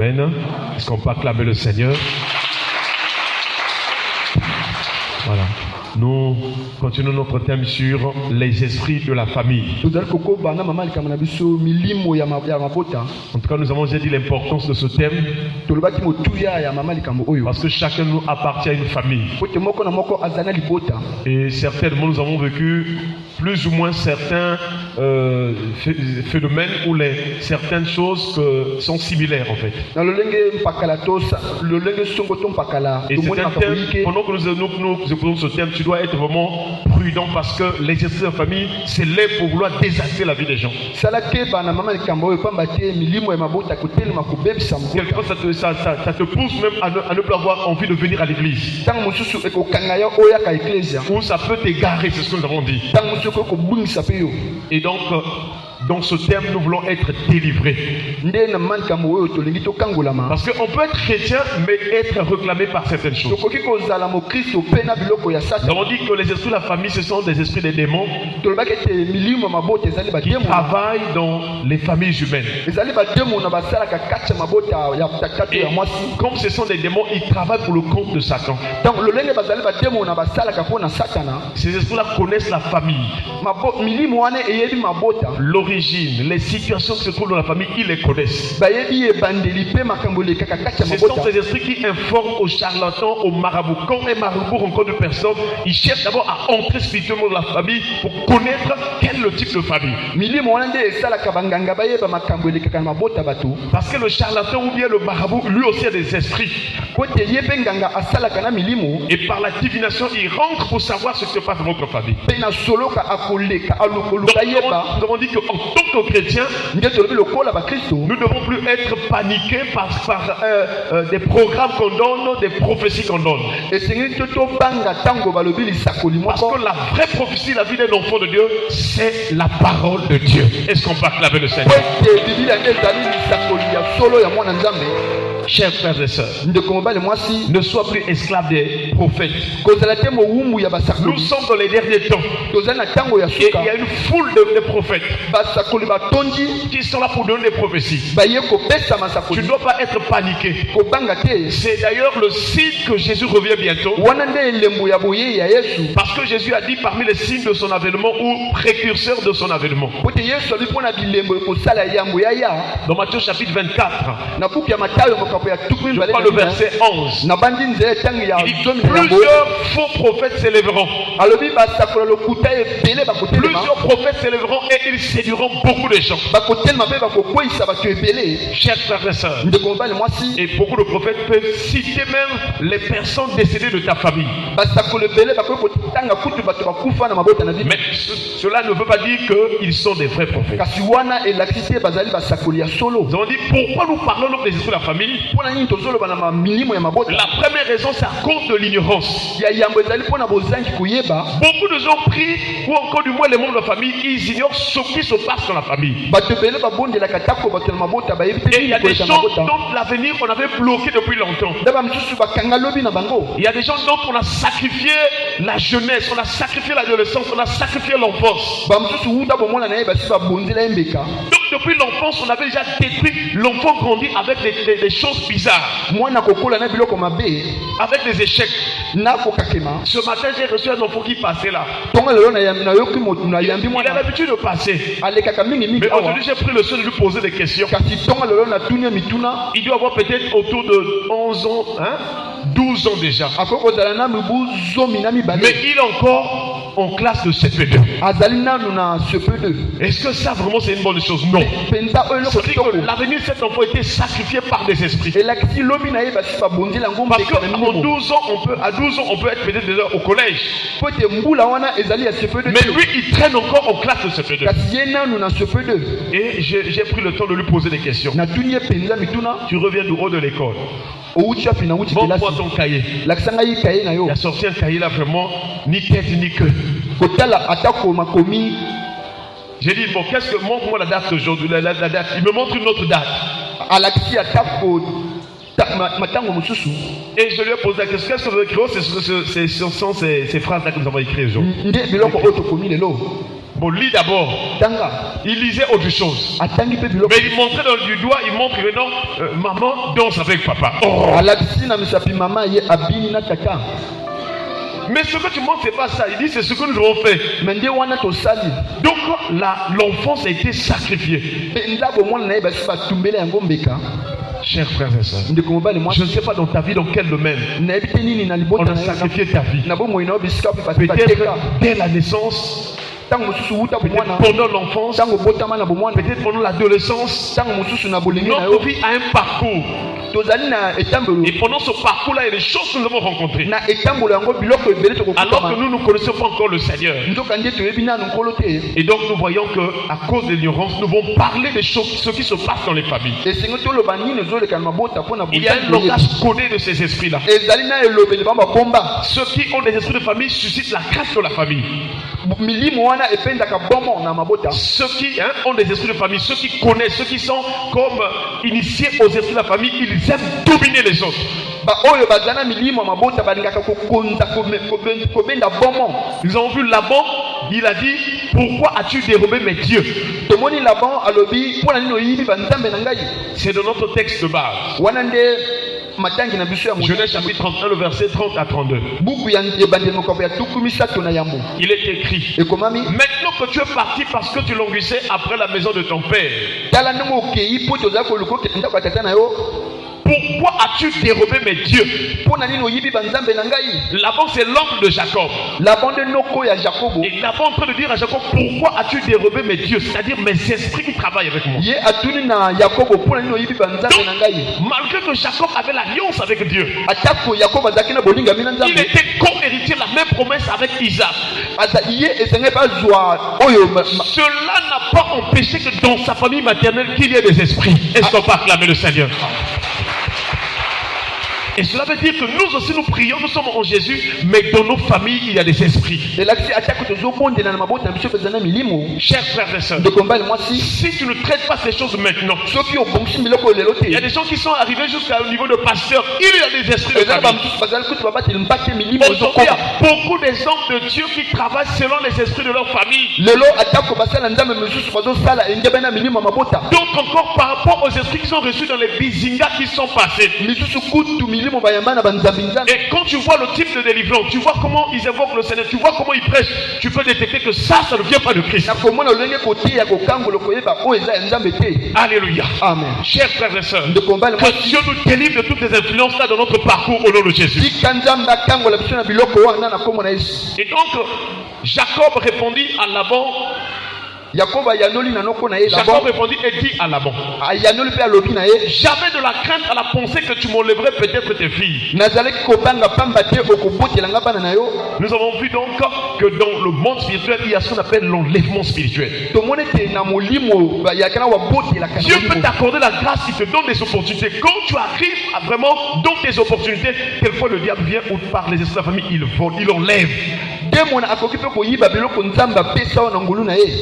Amen. Est-ce qu'on peut acclamer le Seigneur? Voilà. Nous continuons notre thème sur les esprits de la famille. En tout cas, nous avons déjà dit l'importance de ce thème. Parce que chacun de nous appartient à une famille. Et certainement, nous avons vécu plus ou moins certains phénomènes où certaines choses sont similaires en fait. Et c'est un thème, pendant que nous écoutons ce thème, tu dois être vraiment prudent parce que les esprits de la famille s'élèvent pour vouloir désastrer la vie des gens. Quelquefois ça te pousse même à ne plus avoir envie de venir à l'église. Ou ça peut t'égarer, c'est ce que nous avons dit. Et donc, dans ce thème, nous voulons être délivrés. Parce qu'on peut être chrétien, mais être réclamé par certaines choses. Nous avons dit que les esprits de la famille, ce sont des esprits des démons qui travaillent dans les familles humaines. Et comme ce sont des démons, ils travaillent pour le compte de Satan. Ces esprits-là connaissent la famille. L'origine, les situations qui se trouvent dans la famille, ils les connaissent. Ce sont ces esprits qui informent aux charlatans, aux marabouts. Quand les marabouts rencontrent une personne, ils cherchent d'abord à entrer spirituellement dans la famille pour connaître quel est le type de famille. Parce que le charlatan ou bien le marabout, lui aussi a des esprits. Et par la divination, il rentre pour savoir ce qui se passe dans votre famille. Donc, nous avons dit qu'en tant que chrétiens, nous ne devons plus être paniqués par des programmes qu'on donne, des prophéties qu'on donne. Parce que la vraie prophétie, la vie d'un enfant de Dieu, c'est la parole de Dieu. Est-ce qu'on peut acclamer le Seigneur? Chers frères et sœurs, ne sois plus esclave des prophètes. Nous sommes dans les derniers temps. Et il y a une foule de prophètes qui sont là pour donner des prophéties. Tu ne dois pas être paniqué. C'est d'ailleurs le signe que Jésus revient bientôt. Parce que Jésus a dit parmi les signes de son avènement ou précurseurs de son avènement. Dans Matthieu chapitre 24. Je parle le verset 11. Il dit plusieurs faux prophètes s'élèveront. Plusieurs prophètes s'élèveront et ils séduiront beaucoup de gens. Chers frères et sœurs, et beaucoup de prophètes peuvent citer même les personnes décédées de ta famille. Mais cela ne veut pas dire qu'ils sont des vrais prophètes. Nous avons dit pourquoi nous parlons des esprits de la famille. La première raison, c'est à cause de l'ignorance. Beaucoup de gens prient, ou encore du moins les membres de la famille, ils ignorent ce qui se passe dans la famille. Et il y a des gens dont l'avenir on avait bloqué depuis longtemps. Il y a des gens dont on a sacrifié la jeunesse, on a sacrifié l'adolescence, on a sacrifié l'enfance. Donc depuis l'enfance, on avait déjà détruit. L'enfant grandit avec des choses bizarres. Avec des échecs. Ce matin, j'ai reçu un enfant qui passait là. Il a l'habitude de passer. Mais aujourd'hui, j'ai pris le soin de lui poser des questions. Il doit avoir peut-être autour de 11 ans, 12 ans déjà. Mais il est encore en classe de CP2. Est-ce que ça vraiment c'est une bonne chose? Non. C'est-à-dire que l'avenir de cet enfant était sacrifié par des esprits. Parce qu'à 12 ans, à 12 ans, on peut être peut-être déjà au collège. Mais lui, il traîne encore en classe de CP2. Et j'ai pris le temps de lui poser des questions. Tu reviens du haut de l'école. Montre-moi ton cahier. Il a sorti un cahier là vraiment, ni tête ni queue. J'ai dit, bon, qu'est-ce que, montre-moi la date d'aujourd'hui, la date. Il me montre une autre date. Et je lui ai posé la question, qu'est-ce que vous avez écrit? Ce sont ces phrases-là que nous avons écrites aujourd'hui. Bon, lis d'abord. Il lisait autre chose. Mais il montrait du doigt, il montre que non, maman danse avec papa. Oh. Mais ce que tu montres, c'est pas ça. Il dit, c'est ce que nous avons fait. Donc, l'enfance a été sacrifiée. Chers frères et sœurs, je ne sais pas dans ta vie, dans quel domaine on a sacrifié ta vie. Peut-être dès la naissance, pendant l'enfance, peut-être pendant l'adolescence, notre vie a un parcours. Et pendant ce parcours-là, il y a des choses que nous avons rencontrées. Alors que nous ne connaissons pas encore le Seigneur. Et donc nous voyons qu'à cause de l'ignorance, nous vont parler des choses, ce qui se passe dans les familles. Il y a un langage codé de ces esprits-là. Ceux qui ont des esprits de famille suscitent la crainte de la famille. Ceux qui ont des esprits de famille, ceux qui connaissent, ceux qui sont comme initiés aux esprits de la famille, ils aiment dominer les autres. Nous avons vu Laban, il a dit, pourquoi as-tu dérobé mes dieux? C'est de notre texte de base. Genèse chapitre 31, le verset 30 à 32. Il est écrit, maintenant que tu es parti parce que tu languissais après la maison de ton père, pourquoi as-tu dérobé mes dieux? Laban, c'est l'oncle de Jacob. Et Laban est en train de dire à Jacob, pourquoi as-tu dérobé mes dieux? C'est-à-dire mes esprits qui travaillent avec moi. Donc, malgré que Jacob avait l'alliance avec Dieu, il était co-héritier de la même promesse avec Isaac. Cela n'a pas empêché que dans sa famille maternelle qu'il y ait des esprits. Est-ce qu'on peut acclamer le Seigneur? Et cela veut dire que nous aussi nous prions, nous sommes en Jésus, mais dans nos familles il y a des esprits. Chers frères et sœurs, si tu ne traites pas ces choses maintenant, il y a des gens qui sont arrivés jusqu'au niveau de pasteur, il y a des esprits de famille. Aujourd'hui, il y a beaucoup des hommes de Dieu qui travaillent selon les esprits de leur famille. Donc encore par rapport aux esprits qui sont reçus dans les bizingas qui sont passés. Et quand tu vois le type de délivrance, tu vois comment ils évoquent le Seigneur, tu vois comment ils prêchent, tu peux détecter que ça ne vient pas de Christ. Alléluia. Amen. Chers frères et sœurs, que Dieu nous délivre de toutes les influences là dans notre parcours au nom de Jésus. Et donc, Jacob répondit à Laban. Jacob répondit et dit à Laban, j'avais de la crainte à la pensée que tu m'enlèverais peut-être tes filles. Nous avons vu donc que dans le monde spirituel il y a ce qu'on appelle l'enlèvement spirituel. Dieu peut t'accorder la grâce, il te donne des opportunités. Quand tu arrives vraiment dans tes opportunités, quelquefois le diable vient ou par les esprits de la famille, il vole, il enlève.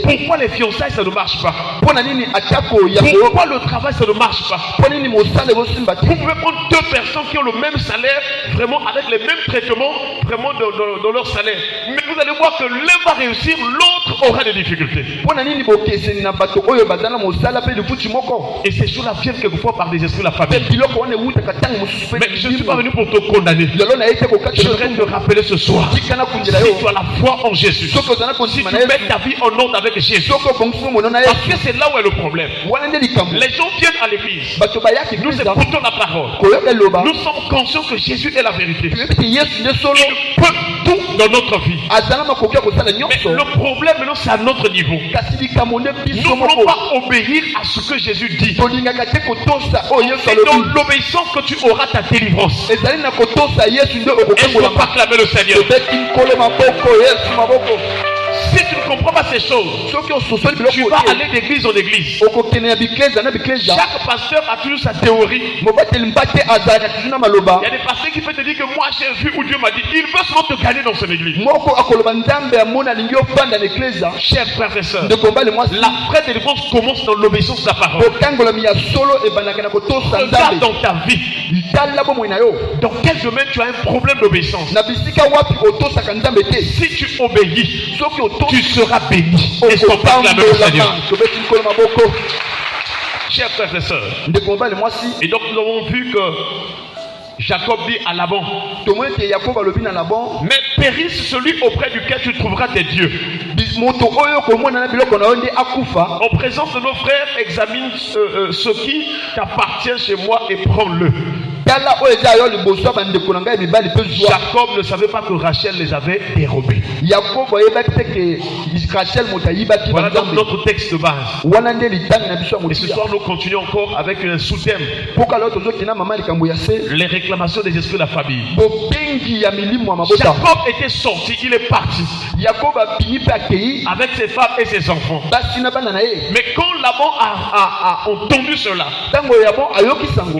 Pourquoi les fiançailles ça ne marche pas? Pourquoi le travail ça ne marche pas? Vous pouvez prendre deux personnes qui ont le même salaire, vraiment avec les mêmes traitements, vraiment dans leur salaire. Mais vous allez voir que l'un va réussir, l'autre aura des difficultés. Et ces choses-là viennent quelquefois par des esprits de la famille. Mais je ne suis pas venu pour te condamner. Je voudrais te rappeler ce soir, si tu as la foi en Jésus, si tu mets ta vie en ordre avec Jésus, parce que c'est là où est le problème. Les gens viennent à l'église, nous écoutons la parole, nous sommes conscients que Jésus est la vérité. Il peut tout dans notre vie. Mais le problème maintenant c'est à notre niveau. Nous ne voulons pas obéir à ce que Jésus dit. C'est dans l'obéissance que tu auras ta délivrance. Est-ce qu'on peut acclamer le Seigneur? Si tu ne comprends pas ces choses, tu vas aller d'église en église. Chaque pasteur a toujours sa théorie. Il y a des pasteurs qui peuvent te dire que moi j'ai vu où Dieu m'a dit. Il veut seulement te gagner dans son église. Chers frères et sœurs, la vraie délivrance commence dans l'obéissance de la parole. Regarde dans ta vie. Dans quel domaine tu as un problème d'obéissance? Si tu obéis, tu seras béni. Est-ce qu'on peut acclamer le Seigneur? Chers frères et sœurs, et donc nous avons vu que Jacob dit à Laban, mais périsse celui auprès duquel tu trouveras tes dieux. En présence de nos frères, examine ce qui t'appartient chez moi et prends-le. Jacob ne savait pas que Rachel les avait dérobés. Voilà donc notre texte de base. Et ce soir nous continuons encore avec un sous-thème: les réclamations des esprits de la famille. Jacob était sorti, il est parti avec ses femmes et ses enfants. Mais quand Laban a entendu cela,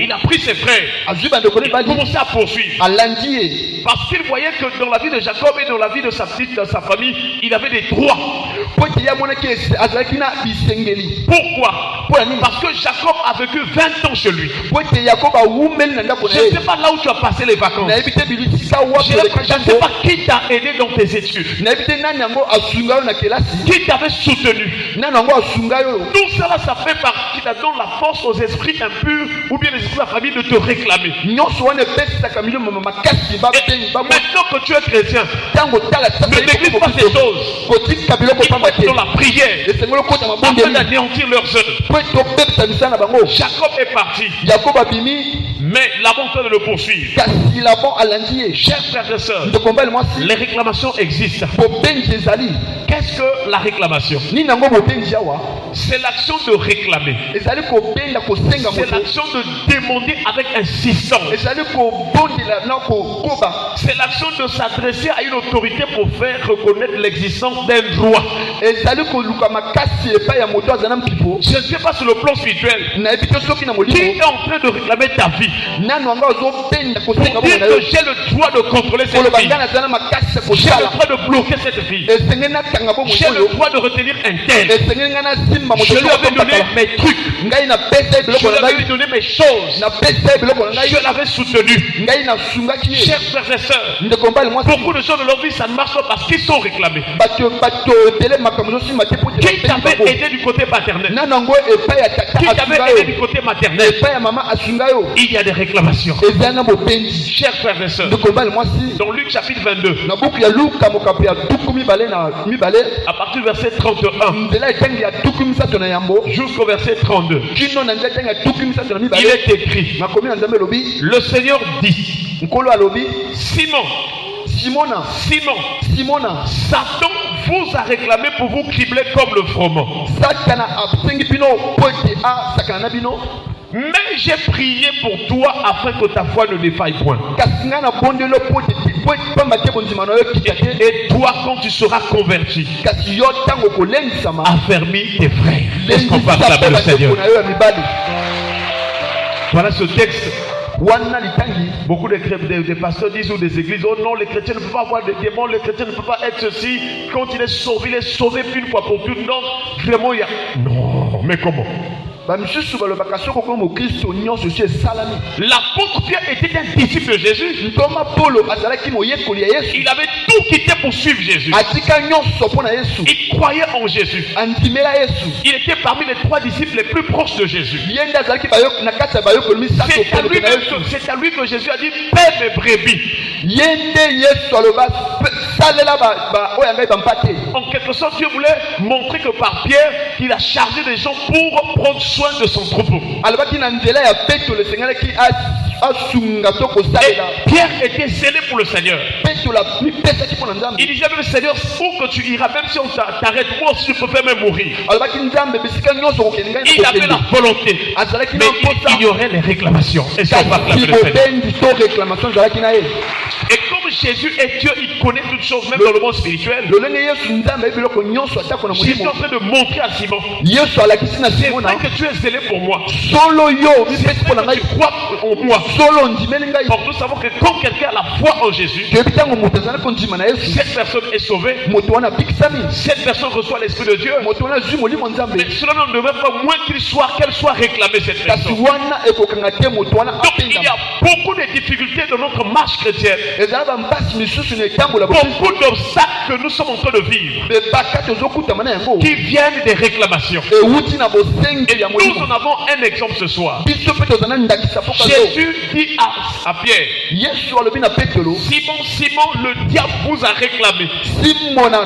il a pris ses frères. Il a commencé à poursuivre. Parce qu'il voyait que dans la vie de Jacob et dans la vie de sa famille, il avait des droits. Pourquoi? Parce que Jacob a vécu 20 ans chez lui. Je ne sais pas là où tu as passé les vacances. Je ne sais pas qui t'a aidé dans tes études. Qui t'avait soutenu. Tout cela, ça fait partie qui donne la force aux esprits impurs ou bien les esprits de la famille de te réclamer. Maintenant que tu es chrétien, ne néglige pas ces choses. Il faut être dans la prière afin d'anéantir leurs œuvres. Jacob est parti, mais Laban fait de le poursuivre. Chers frères et sœurs, les réclamations existent. Qu'est-ce que la réclamation? C'est l'action de réclamer. C'est l'action de demander avec insistance. C'est l'action de s'adresser à une autorité pour faire reconnaître l'existence d'un droit. Je ne sais pas sur le plan spirituel qui est en train de réclamer ta vie pour dire que j'ai le droit de contrôler cette vie, j'ai le droit de bloquer cette vie, j'ai le droit de retenir un tel. Je lui avais donné mes trucs, je lui avais donné mes choses, je l'avais soutenu. Chers frères et sœurs, beaucoup de choses de leur vie ça ne marche pas parce qu'ils sont réclamés. Qui t'avait aidé du côté paternel, qui t'avait aidé du côté maternel, il y a des réclamations. Chers frères et sœurs, dans Luc chapitre 22, à partir du verset 31 jusqu'au verset 32, il est écrit: le Seigneur dit, Simon, Satan vous a réclamé pour vous cribler comme le froment. Mais j'ai prié pour toi afin que ta foi ne défaille point. Et toi, quand tu seras converti, affermis tes frères. Est-ce qu'on va acclamer le Seigneur? Voilà ce texte. Beaucoup de pasteurs disent, ou des églises: oh non, les chrétiens ne peuvent pas avoir des démons, les chrétiens ne peuvent pas être ceci. Quand il est sauvé une fois pour toutes. Non, vraiment il y a... Non, mais comment? L'apôtre Pierre était un disciple de Jésus. Il avait tout quitté pour suivre Jésus. Il croyait en Jésus. Il était parmi les 3 disciples les plus proches de Jésus. C'est à lui que Jésus a dit: paie mes brebis. En quelque sorte, Dieu voulait montrer que par Pierre, il a chargé des gens pour prendre soin de son troupeau. Et Pierre était zélé pour le Seigneur. Il dit: jamais le Seigneur, où que tu iras, même si on t'arrête, moi aussi je peux faire même mourir. Il avait la volonté, mais il ignorait les réclamations. Est-ce qu'on va acclamer le Seigneur? Et comme Jésus est Dieu, il connaît toutes choses, même dans le monde spirituel. Jésus est en train de montrer à Simon: c'est vrai que tu es zélé pour moi, c'est vrai que tu crois en moi. Or nous savons que quand quelqu'un a la foi en Jésus, cette personne est sauvée, cette personne reçoit l'Esprit de Dieu. Mais cela ne devrait pas moins qu'elle soit réclamée, cette personne. Donc il y a beaucoup de difficultés dans notre marche chrétienne. Beaucoup d'obstacles que nous sommes en train de vivre qui viennent des réclamations. Et nous en avons un exemple ce soir. Jésus dit à Pierre, Simon, Simon, le diable vous a réclamé. Combien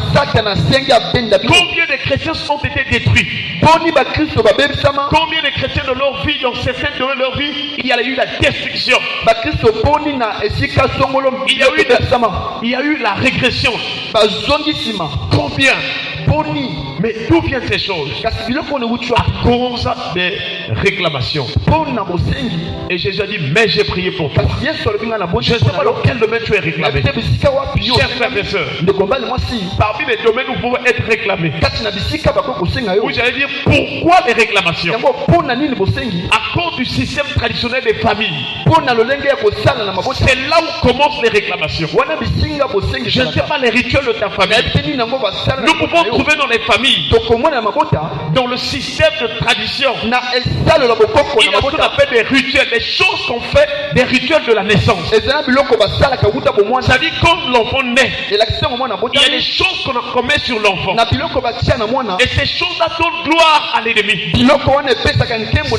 de chrétiens ont été détruits? Combien de chrétiens de leur vie, dans certains domaines de leur vie, il y a eu la destruction. Il y a eu la régression. Combien? Mais d'où viennent ces choses? À cause des réclamations. Et Jésus a dit, mais j'ai prié pour toi. Je ne sais pas dans quel domaine tu es réclamé. Chers frères et sœurs, parmi les domaines où vous pouvez être réclamé, vous allez dire pourquoi les réclamations? À cause du système traditionnel des familles. C'est là où commencent les réclamations. Je ne sais pas les rituels de ta famille. Nous pouvons trouver dans les familles, dans le système de tradition, il y a ce qu'on appelle des rituels, des choses qu'on fait, des rituels de la naissance. C'est-à-dire quand l'enfant naît, il y a des choses qu'on met sur l'enfant. Et ces choses-là donnent gloire à l'ennemi.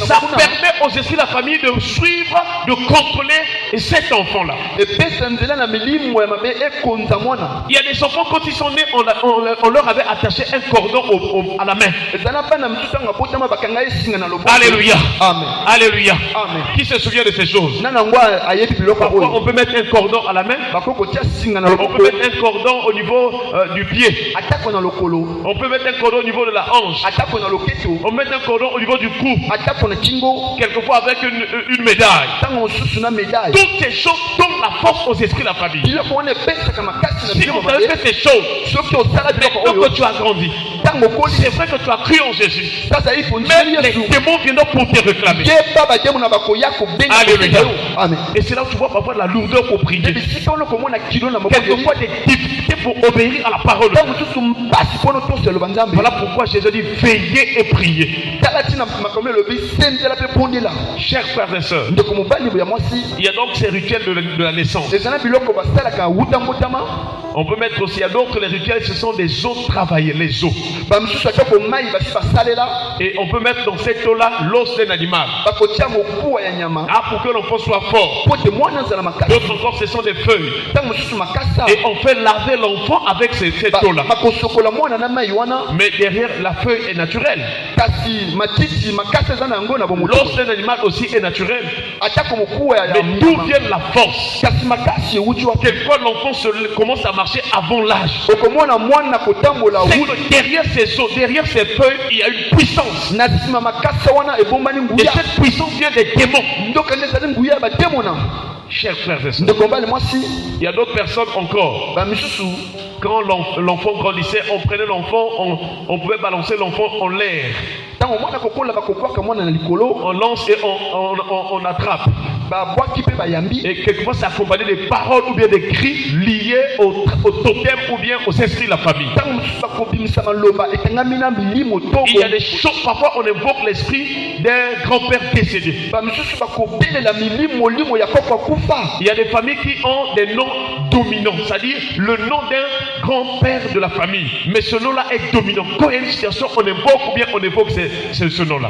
Ça permet aux esprits de la famille de suivre, de contrôler cet enfant-là. Il y a des enfants, quand ils sont nés, on leur avait attaché un cordon à la main. Alléluia. Amen. Alléluia. Amen. Qui se souvient de ces choses? Parfois, on peut mettre un cordon à la main. On peut mettre un cordon au niveau du pied. On peut mettre un cordon au niveau de la hanche. On peut mettre un cordon au niveau du cou. Quelquefois avec une médaille. Toutes ces choses donnent la force aux esprits de la famille. Si vous avez fait ces choses, maintenant que tu as grandi, c'est vrai que tu as cru en Jésus, mais les démons viennent pour te réclamer. Alléluia. Et c'est là où tu vois parfois de la lourdeur pour prier. Quelquefois des difficultés pour obéir à la parole. Voilà pourquoi Jésus dit veillez et priez. Chers frères et sœurs, il y a donc ces rituels de la naissance. On peut mettre aussi à d'autres les rituels, ce sont des os travaillés, les os. Et on peut mettre dans cette eau-là l'os d'un animal. Pour que l'enfant soit fort. D'autres encore, ce sont des feuilles. Et on fait laver l'enfant avec cette eau-là. Mais derrière, la feuille est naturelle. L'os d'un animal aussi est naturel. Mais d'où vient la force? Quelquefois, l'enfant commence à marcher avant l'âge. C'est que derrière ces os, derrière ces feuilles, il y a une puissance. Et cette puissance vient des démons. Chers frères et sœurs, il y a d'autres personnes encore. Quand l'enfant grandissait, on prenait l'enfant, on pouvait balancer l'enfant en l'air. On lance et on attrape. Et quelquefois ça accompagne des paroles ou bien des cris liés au totem ou bien aux esprits de la famille. Il y a des choses, parfois on invoque l'esprit d'un grand-père décédé. Il y a des familles qui ont des noms dominants, c'est-à-dire le nom d'un grand-père de la famille. Mais ce nom-là est dominant. Quand il y a une situation, on invoque ou bien on évoque ce nom-là.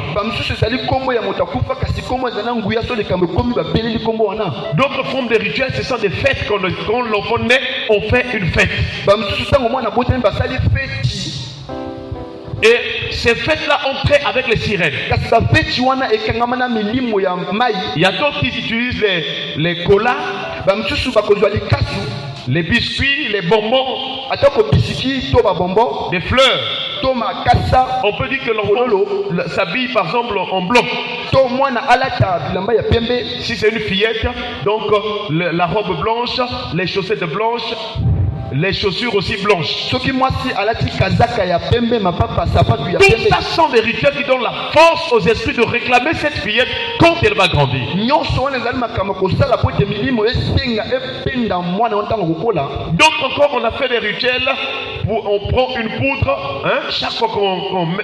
D'autres formes de rituels, ce sont des fêtes. Quand l'enfant naît, on fait une fête. Et ces fêtes-là ont trait avec les sirènes. Il y a d'autres qui utilisent les colas, les biscuits, les bonbons, des fleurs. On peut dire que l'enfant s'habille par exemple en blanc. Si c'est une fillette, donc la robe blanche, les chaussettes blanches, les chaussures aussi blanches. Soki mwasi alati kazaka ya pembe mapapa sapatu ya Tout pembe. ça sont des rituels qui donnent la force aux esprits de réclamer cette fillette quand elle va grandir. Nyonso wana ezali makambo kosala po ete milimo esenga ependa mwana ntango kokola. D'autres encore, on a fait des rituels où on prend une poudre, hein, chaque fois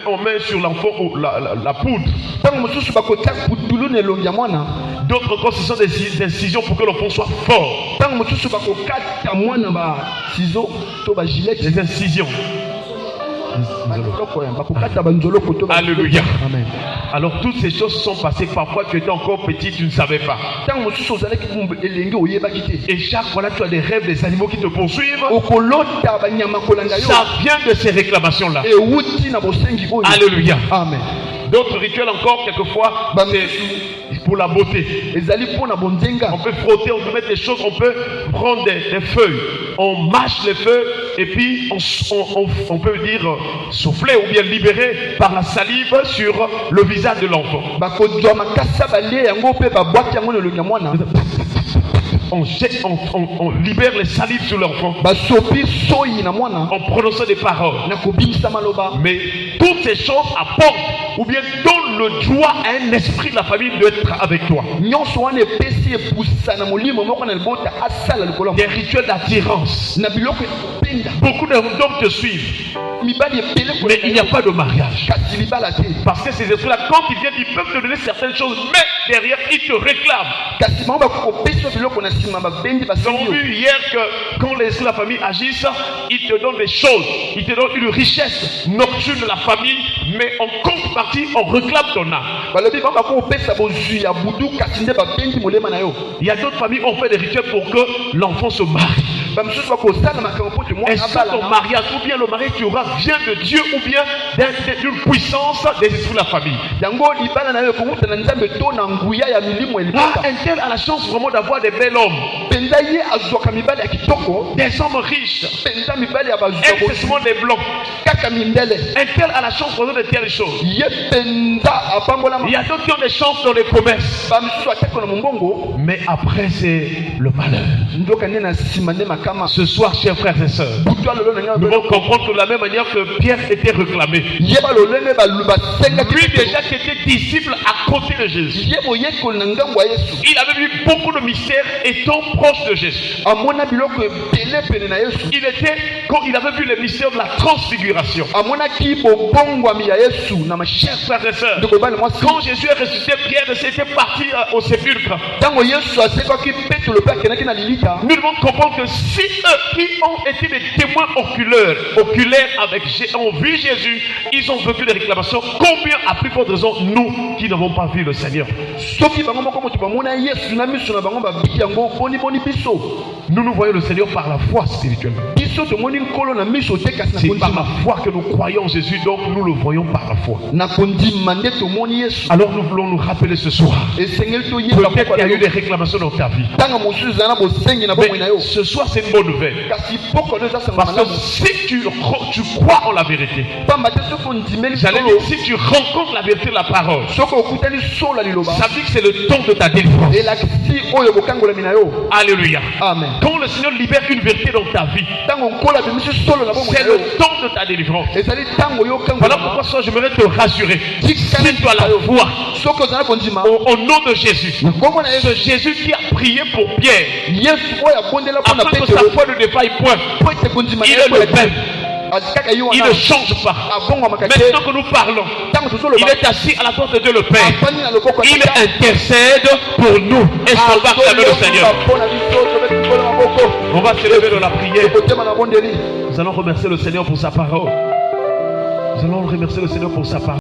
on met sur l'enfant la poudre. Ntango mosusu bakotia putulu na elongi ya mwana. D'autres encore, ce sont des incisions pour que l'enfant soit fort. Ntango mosusu bakokata mwana ba ciseaux to ba gilet. Des incisions. Alléluia. Amen. Alors toutes ces choses sont passées. Parfois tu étais encore petit, tu ne savais pas. Et chaque fois là tu as des rêves, des animaux qui te poursuivent. Ça vient de ces réclamations là. Alléluia. Amen. D'autres rituels encore, quelquefois, c'est pour la beauté. On peut frotter, on peut mettre des choses, on peut prendre des feuilles. On mâche les feuilles et puis on peut dire souffler ou bien libérer par la salive sur le visage de l'enfant. On libère les salives sur l'enfant en prononçant des paroles. Mais toutes ces choses apportent ou bien donnent le droit à un esprit de la famille d'être avec toi. Des rituels d'attirance. Beaucoup d'hommes te suivent, mais il n'y a pas de mariage. Parce que ces esprits-là, quand ils viennent, ils peuvent te donner certaines choses, mais derrière, ils te réclament. Nous avons vu hier que quand les esprits de la famille agissent, ils te donnent des choses. Ils te donnent une richesse nocturne de la famille, mais en contrepartie, on réclame ton âme. Il y a d'autres familles qui ont fait des rituels pour que l'enfant se marie. Est-ce que ton mariage ou bien le mariage tu auras vient de Dieu ou bien d'une puissance des esprits de la famille? Un tel a la chance vraiment d'avoir des bels hommes, des hommes riches, excessivement des blancs. Un tel a la chance vraiment de telles choses. Il y a d'autres qui ont des chances dans les commerces, mais après c'est le malheur. Ce soir, chers frères et sœurs, nous devons comprendre que de la même manière que Pierre était réclamé, lui déjà qui était disciple à côté de Jésus, il avait vu beaucoup de mystères étant proche de Jésus. Il avait vu les mystères de la transfiguration. Chers frères et sœurs, quand Jésus est ressuscité, Pierre était parti au sépulcre. Nous devons comprendre que si eux qui ont été des témoins oculaires ont vu Jésus, ils ont vécu des réclamations, combien à plus forte raison nous qui n'avons pas vu le Seigneur? Nous voyons le Seigneur par la foi spirituelle. C'est par la foi que nous croyons en Jésus, donc nous le voyons par la foi. Alors nous voulons nous rappeler ce soir, peut-être qu'il y a eu des réclamations dans ta vie, mais ce soir c'est une bonne nouvelle. Parce que si tu crois en la vérité, j'allais dire, si tu rencontres la vérité de la parole, ça veut dire que c'est le temps de ta délivrance. Alléluia. Amen. Quand le Seigneur libère une vérité dans ta vie, c'est le temps de ta délivrance. Voilà pourquoi ça j'aimerais te rassurer. Si tu as la foi au nom de Jésus, ce Jésus qui a prié pour Pierre, afin que sa foi ne défaille point, il est le même. Il ne change pas. Maintenant que nous parlons, il est assis à la porte de Dieu le Père. Il intercède pour nous. Est-ce qu'on va acclamer le Seigneur? On va se lever de la prière. Nous allons remercier le Seigneur pour sa parole. Nous allons remercier le Seigneur pour sa parole.